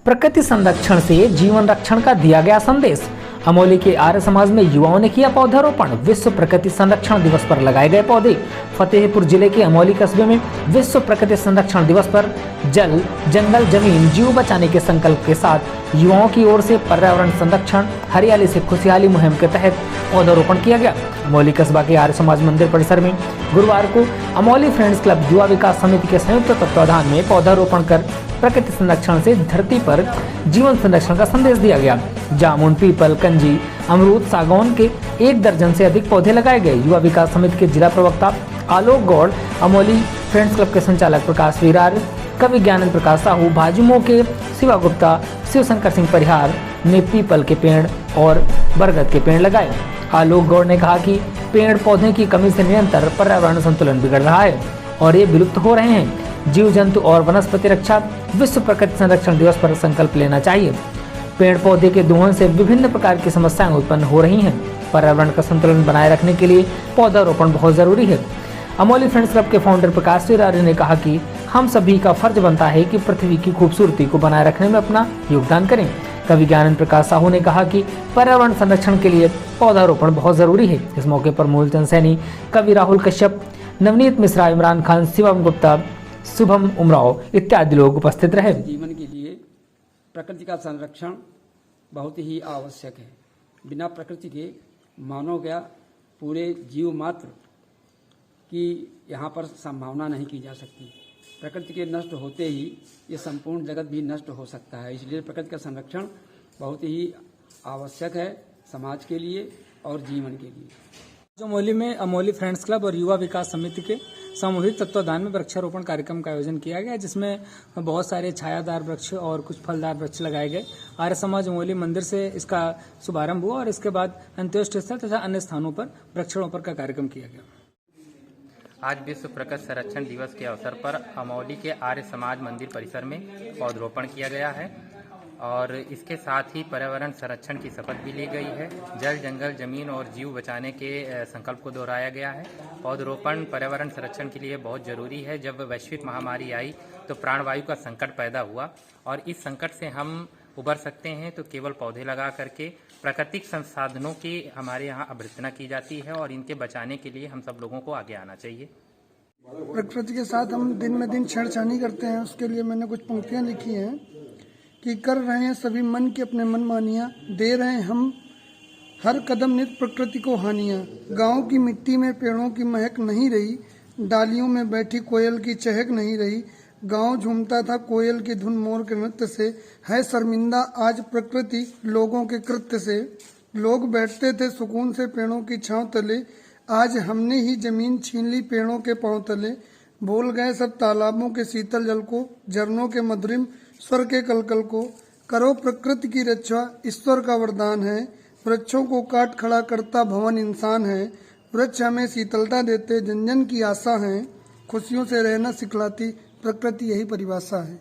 प्रकृति संरक्षण से जीवन रक्षण का दिया गया संदेश। अमोली के आर्य समाज में युवाओं ने किया पौधारोपण। विश्व प्रकृति संरक्षण दिवस पर लगाए गए पौधे। फतेहपुर जिले के अमोली कस्बे में विश्व प्रकृति संरक्षण दिवस पर जल, जंगल, जमीन, जीव बचाने के संकल्प के साथ युवाओं की ओर से पर्यावरण संरक्षण, हरियाली से खुशहाली मुहिम के तहत पौधारोपण किया गया। अमोली कस्बा के आर्य समाज मंदिर परिसर में गुरुवार को अमोली फ्रेंड्स क्लब युवा विकास समिति के संयुक्त तत्वाधान में पौधारोपण कर प्रकृति संरक्षण से धरती पर जीवन संरक्षण का संदेश दिया गया। जामुन, पीपल, कंजी, अमरूद, सागौन के 1 दर्जन से अधिक पौधे लगाए गए। युवा विकास समिति के जिला प्रवक्ता आलोक गौड़, अमोली फ्रेंड्स क्लब के संचालक प्रकाश वीरार, कवि ज्ञानेंद्र प्रकाश साहू, भाजयुमो के शिवा गुप्ता, शिवशंकर सिंह परिहार ने पीपल के पेड़ और बरगद के पेड़ लगाए। आलोक गौड़ ने कहा कि पेड़ पौधे की कमी से निरंतर पर्यावरण संतुलन बिगड़ रहा है और ये विलुप्त हो रहे हैं। जीव जंतु और वनस्पति रक्षा विश्व प्रकृति संरक्षण दिवस पर संकल्प लेना चाहिए। पेड़ पौधे के दोहन से विभिन्न प्रकार की समस्याएं उत्पन्न हो रही हैं। पर्यावरण का संतुलन बनाए रखने के लिए पौधारोपण बहुत जरूरी है। अमोली फ्रेंड्स क्लब के फाउंडर प्रकाश वीरारे ने कहा कि हम सभी का फर्ज बनता है कि पृथ्वी की खूबसूरती को बनाए रखने में अपना योगदान करें। कवि ज्ञानेंद्र प्रकाश साहू ने कहा कि पर्यावरण संरक्षण के लिए पौधारोपण बहुत जरूरी है। इस मौके पर मूलचंद सैनी, कवि राहुल कश्यप, नवनीत मिश्रा, इमरान खान, शिवम गुप्ता, शुभम उमराव इत्यादि लोग उपस्थित रहे। जीवन के लिए प्रकृति का संरक्षण बहुत ही आवश्यक है। बिना प्रकृति के मानव क्या पूरे जीव मात्र की यहाँ पर संभावना नहीं की जा सकती। प्रकृति के नष्ट होते ही ये संपूर्ण जगत भी नष्ट हो सकता है। इसलिए प्रकृति का संरक्षण बहुत ही आवश्यक है समाज के लिए और जीवन के लिए। अमोली में अमोली फ्रेंड्स क्लब और युवा विकास समिति के सामूहिक तत्वाधान में वृक्षारोपण कार्यक्रम का आयोजन किया गया, जिसमें बहुत सारे छायादार वृक्ष और कुछ फलदार वृक्ष लगाए गए। आर्य समाज अमोली मंदिर से इसका शुभारंभ हुआ और इसके बाद अंत्योष्टि स्थल तथा अन्य स्थानों पर वृक्षारोपण का कार्यक्रम किया गया। आज विश्व प्रकृति संरक्षण दिवस के अवसर पर अमोली के आर्य समाज मंदिर परिसर में पौधरोपण किया गया है और इसके साथ ही पर्यावरण संरक्षण की शपथ भी ली गई है। जल, जंगल, जमीन और जीव बचाने के संकल्प को दोहराया गया है। पौधरोपण पर्यावरण संरक्षण के लिए बहुत जरूरी है। जब वैश्विक महामारी आई तो प्राणवायु का संकट पैदा हुआ और इस संकट से हम उबर सकते हैं तो केवल पौधे लगा करके। प्राकृतिक संसाधनों की हमारे यहाँ अभ्यर्थना की जाती है और इनके बचाने के लिए हम सब लोगों को आगे आना चाहिए। प्रकृति के साथ हम दिन में दिन छेड़छानी करते हैं, उसके लिए मैंने कुछ पंक्तियां लिखी हैं कि कर रहे हैं सभी मन के अपने मन मानियाँ, दे रहे हैं हम हर कदम नित प्रकृति को हानियाँ। गाँव की मिट्टी में पेड़ों की महक नहीं रही, डालियों में बैठी कोयल की चहक नहीं रही। गांव झूमता था कोयल की धुन मोर के नृत्य से, है शर्मिंदा आज प्रकृति लोगों के कृत्य से। लोग बैठते थे सुकून से पेड़ों की छांव तले, आज हमने ही जमीन छीन ली पेड़ों के पांव तले। भूल गए सब तालाबों के शीतल जल को, झरनों के मधुरिम स्वर के कलकल को। करो प्रकृति की रक्षा ईश्वर का वरदान है, वृक्षों को काट खड़ा करता भवन इंसान है। वृक्ष हमें शीतलता देते जन जन की आशा है, खुशियों से रहना सिखलाती प्रकृति यही परिभाषा है।